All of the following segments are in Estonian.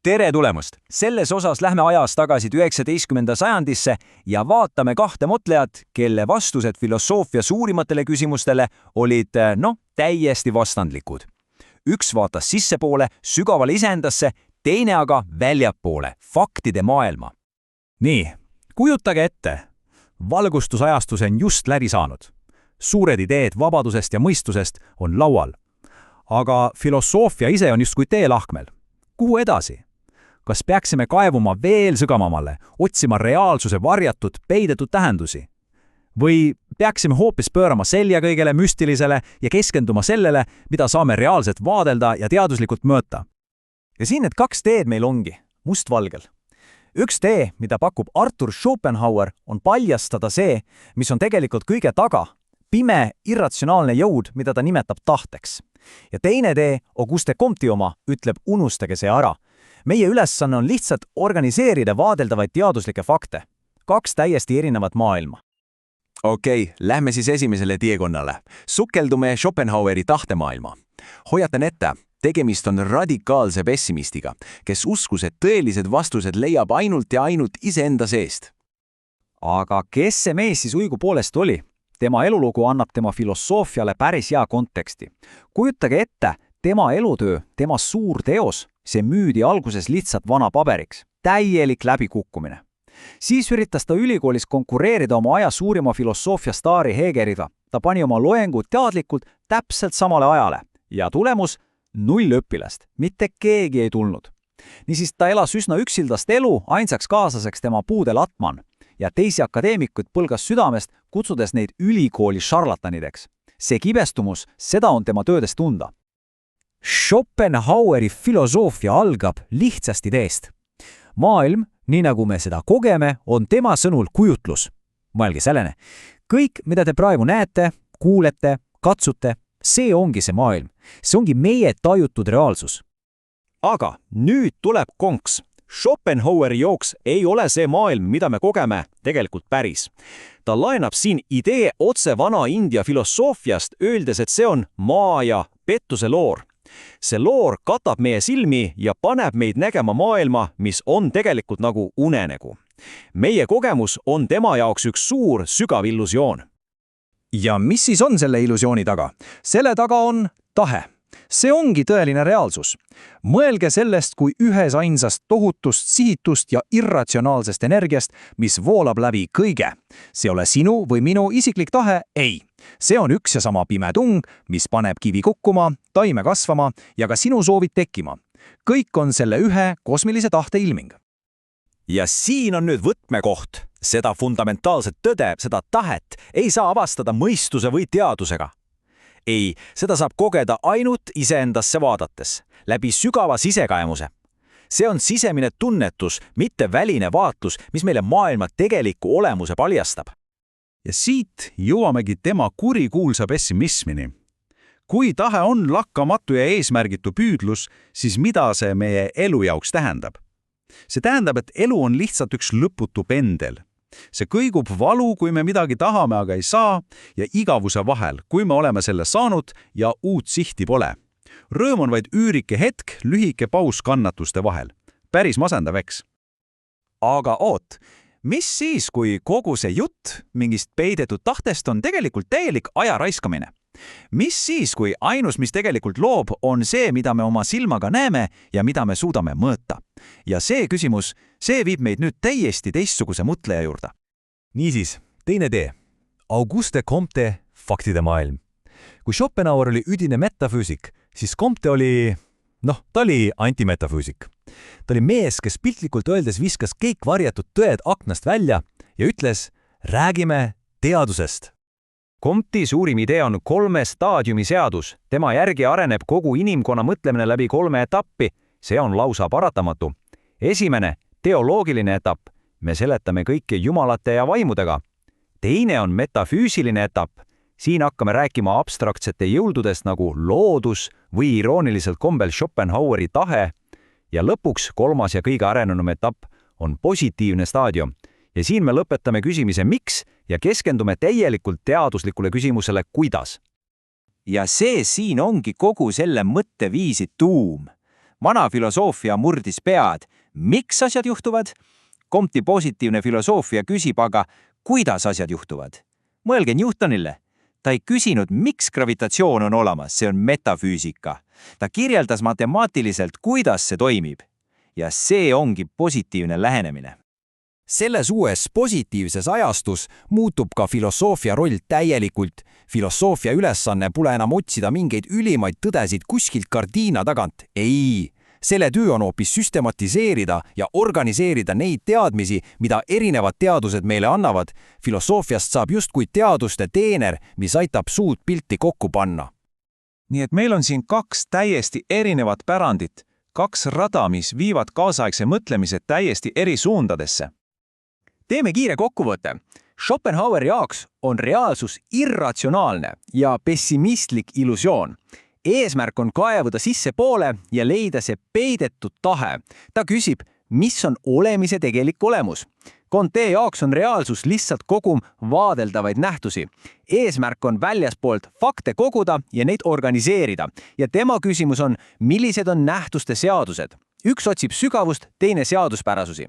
Tere tulemast! Selles osas lähme ajas tagasi 19. sajandisse ja vaatame kahte mõtlejat, kelle vastused filosoofia suurimatele küsimustele olid, täiesti vastandlikud. Üks vaatas sissepoole, sügavale iseendasse, teine aga väljapoole, faktide maailma. Nii, kujutage ette. Valgustusajastus on just läbi saanud. Suured ideed vabadusest ja mõistusest on laual. Aga filosoofia ise on justkui teelahkmel. Kuhu edasi? Kas peaksime kaevuma veel sügavamale, otsima reaalsuse varjatud, peidetud tähendusi? Või peaksime hoopis pöörama selja kõigele müstilisele ja keskenduma sellele, mida saame reaalselt vaadelda ja teaduslikult mõõta? Ja siin need kaks teed meil ongi, mustvalgel. Üks tee, mida pakub Arthur Schopenhauer, on paljastada see, mis on tegelikult kõige taga, pime, irratsionaalne jõud, mida ta nimetab tahteks. Ja teine tee, Auguste Comte'i oma, ütleb unustage see ära. Meie ülesanne on lihtsalt organiseerida vaadeldavaid teaduslikke fakte. Kaks täiesti erinevat maailma. Okei, lähme siis esimesele tiekonnale. Sukeldume Schopenhaueri tahtemaailma. Hoiatan ette, tegemist on radikaalse pessimistiga, kes uskus, et tõelised vastused leiab ainult ja ainult iseenda seest. Aga kes see mees siis uigu poolest oli? Tema elulugu annab tema filosoofiale päris hea konteksti. Kujutage ette, tema elutöö, tema suur teos, see müüdi alguses lihtsalt vana paberiks. Täielik läbikukkumine. Siis üritas ta ülikoolis konkureerida oma aja suurima filosoofia staari Hegeliga. Ta pani oma loengud teadlikult täpselt samale ajale. Ja tulemus? 0 õpilast. Mitte keegi ei tulnud. Niisiis ta elas üsna üksildast elu, ainsaks kaaslaseks tema puude Latman. Ja teisi akadeemikuid põlgas südamest, kutsudes neid ülikooli šarlatanideks. See kibestumus, seda on tema töödes tunda. Schopenhaueri filosoofia algab lihtsast ideest. Maailm, nii nagu me seda kogeme, on tema sõnul kujutlus. Mõelge sellene. Kõik, mida te praegu näete, kuulete, katsute, see ongi see maailm. See ongi meie tajutud reaalsus. Aga nüüd tuleb konks. Schopenhaueri jooks ei ole see maailm, mida me kogeme, tegelikult päris. Ta laenab siin idee otse vana India filosoofiast, öeldes, et see on maa ja pettuse loor. See loor katab meie silmi ja paneb meid nägema maailma, mis on tegelikult nagu unenägu. Meie kogemus on tema jaoks üks suur, sügav illusioon. Ja mis siis on selle illusiooni taga? Selle taga on tahe. See ongi tõeline reaalsus. Mõelge sellest kui ühes ainsast tohutust, sihitust ja irratsionaalsest energiast, mis voolab läbi kõige. See ole sinu või minu isiklik tahe? Ei. See on üks ja sama pime tung, mis paneb kivi kukkuma, taime kasvama ja ka sinu soovid tekkima. Kõik on selle ühe kosmilise tahte ilming. Ja siin on nüüd võtmekoht. Seda fundamentaalset tõde, seda tahet ei saa avastada mõistuse või teadusega. Ei, seda saab kogeda ainult iseendasse vaadates, läbi sügava sisekaemuse. See on sisemine tunnetus, mitte väline vaatlus, mis meile maailma tegeliku olemuse paljastab. Ja siit jõuamegi tema kurikuulsa pessimismini. Kui tahe on lakkamatu ja eesmärgitu püüdlus, siis mida see meie elu jaoks tähendab? See tähendab, et elu on lihtsalt üks lõputu pendel. See kõigub valu, kui me midagi tahame, aga ei saa, ja igavuse vahel, kui me oleme selle saanud ja uut sihti pole. Rõõm on vaid üürike hetk, lühike paus kannatuste vahel. Päris masendav, eks? Aga oot, mis siis, kui kogu see jutt mingist peidetud tahtest on tegelikult täielik aja raiskamine? Mis siis, kui ainus, mis tegelikult loob, on see, mida me oma silmaga näeme ja mida me suudame mõõta? Ja see küsimus, see viib meid nüüd täiesti teistsuguse mõtleja juurde. Niisiis, teine tee. Auguste Comte, faktide maailm. Kui Schopenhauer oli üdine metafüüsik, siis Comte oli, ta oli antimetafüüsik. Ta oli mees, kes piltlikult öeldes viskas kõik varjatud tõed aknast välja ja ütles, räägime teadusest. Comte'i suurim idee on 3 staadiumi seadus. Tema järgi areneb kogu inimkonna mõtlemine läbi 3 etappi. See on lausa paratamatu. Esimene, teoloogiline etapp. Me seletame kõike jumalate ja vaimudega. Teine on metafüüsiline etapp. Siin hakkame rääkima abstraktsete jõududest nagu loodus või irooniliselt kombel Schopenhaueri tahe. Ja lõpuks 3. ja kõige arenenum etapp on positiivne staadium. Ja siin me lõpetame küsimise miks ja keskendume täielikult teaduslikule küsimusele kuidas. Ja see siin ongi kogu selle mõtteviisi tuum. vana filosoofia murdis pead, miks asjad juhtuvad? Comte'i positiivne filosoofia küsib aga, kuidas asjad juhtuvad. Mõelge Newtonile. Ta ei küsinud, miks gravitatsioon on olemas, see on metafüüsika. Ta kirjeldas matemaatiliselt, kuidas see toimib. Ja see ongi positiivne lähenemine. Selles uues positiivses ajastus muutub ka filosoofia roll täielikult. Filosoofia ülesanne pole enam otsida mingeid ülimaid tõdesid kuskilt kardiina tagant. Ei, selle töö on hoopis süstematiseerida ja organiseerida neid teadmisi, mida erinevad teadused meile annavad. Filosoofiast saab justkui teaduste teener, mis aitab suurt pilti kokku panna. Nii et meil on siin 2 täiesti erinevat pärandit, 2 rada, mis viivad kaasaegse mõtlemise täiesti eri suundadesse. Teeme kiire kokkuvõtte. Schopenhaueri jaoks on reaalsus irratsionaalne ja pessimistlik illusioon. Eesmärk on kaevuda sisse poole ja leida see peidetud tahe. Ta küsib, mis on olemise tegelik olemus. Comte jaoks on reaalsus lihtsalt kogum vaadeldavaid nähtusi. Eesmärk on väljaspoolt fakte koguda ja neid organiseerida. Ja tema küsimus on, millised on nähtuste seadused. Üks otsib sügavust, teine seaduspärasusi.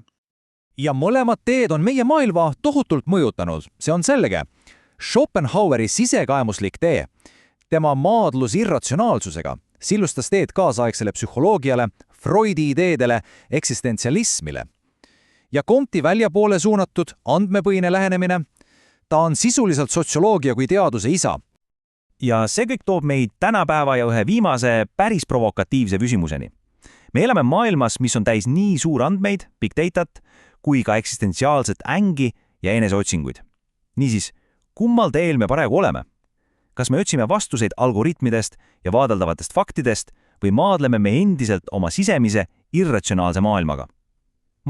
Ja mõlemad teed on meie maailma tohutult mõjutanud, see on selge. Schopenhaueri sisekaemuslik tee, tema maadlus irratsionaalsusega, sillustas teed kaasaegsele psühholoogiale, Freudi ideedele, eksistentsialismile. Ja Comte'i väljapoole suunatud andmepõhine lähenemine, ta on sisuliselt sotsioloogia kui teaduse isa. Ja see kõik toob meid tänapäeva ja ühe viimase päris provokatiivse küsimuseni. Me elame maailmas, mis on täis nii suur andmeid, big datat, kui ka eksistentsiaalset ängi ja eneseotsinguid. Niisiis, kummal teel me praegu oleme? Kas me otsime vastuseid algoritmidest ja vaadeldavatest faktidest või maadleme me endiselt oma sisemise irratsionaalse maailmaga?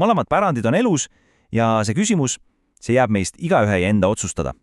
Mõlemad pärandid on elus ja see küsimus, see jääb meist igaühe enda otsustada.